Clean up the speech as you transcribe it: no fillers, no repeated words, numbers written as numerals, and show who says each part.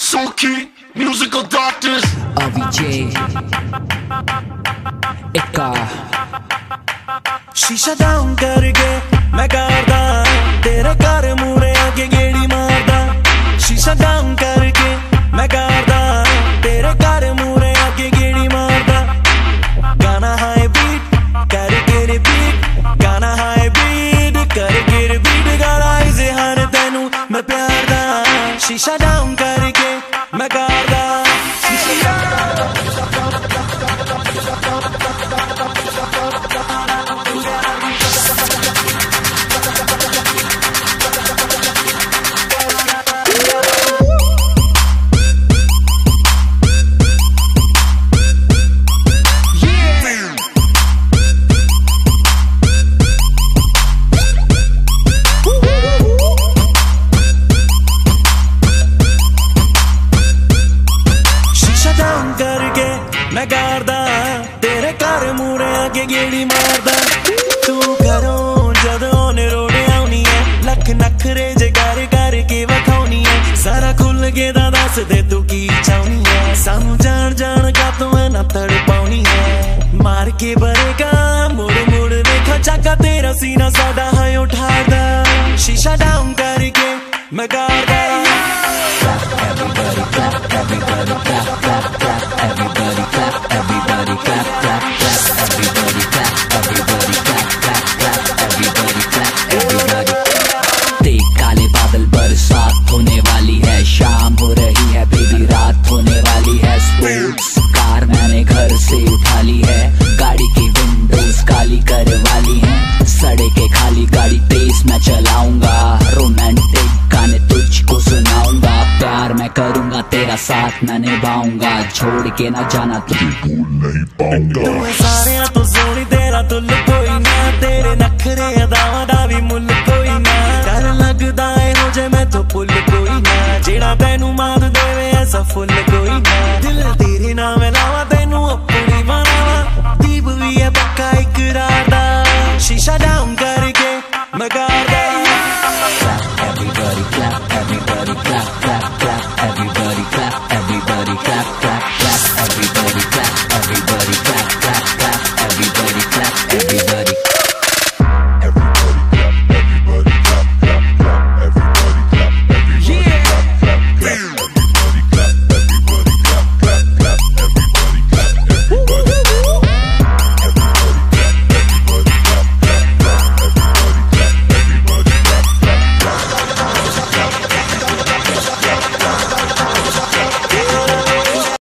Speaker 1: Soulkey, musical doctors.
Speaker 2: AVJ Eka
Speaker 3: शीशा down करके मैं करदा तेरे घर मूरे आके गेड़ी मारदा। शीशा डाउन करके मैं करदा तेरे घर मूरे आके गेड़ी मारदा। गाना हाई बीट करके रिपीट, गाना हाई बीट करके रिपीट, गाना इज़हार तेनू मैं प्यार दा। शीशा डाउन करके मैं करदा। करके मैं करदा तेरे घर मूरे आके गेड़ी मारदा। तू घरों जदों ने रोड़े आउनी है, लख नखरे जे कर करके वखाउनी है। सारा खुल के दा दस दे तू की चाहनी है, सानू जान जान का तू ना तड़पाउनी है। मार के बरेगा मुड़ मुड़ देखा चाका तेरा सीना सादा है उठादा। शीशा डाउन करके मैं करदा।
Speaker 2: Everybody clap, clap, clap, clap. Everybody clap, everybody clap, clap, clap. Everybody clap, everybody clap, clap, clap. Everybody clap, everybody. देख काले बादल बरसात होने वाली है, शाम हो रही है बेबी रात होने वाली है। स्पोर्ट्स कार मैंने घर से उठा ली है, गाड़ी की विंडोज काली करवा ली है। सड़कें खाली गाड़ी तेज मैं चलाऊंगा, रोमांटिक गाने तुझको सुनाऊंगा। प्यार मैं करूंगा तेरा साथ मैं निभाऊंगा, छोड़ के ना जाना तू भूल नहीं पाऊंगा।
Speaker 3: सारे तो सोनी तेरा तुल कोई ना, तेरे नखरे अदावां दा भी मुल कोई ना। डर लगदा है हो जे मैं तो पुल कोई ना, जेड़ा तैनू मार देवे ऐसा फुल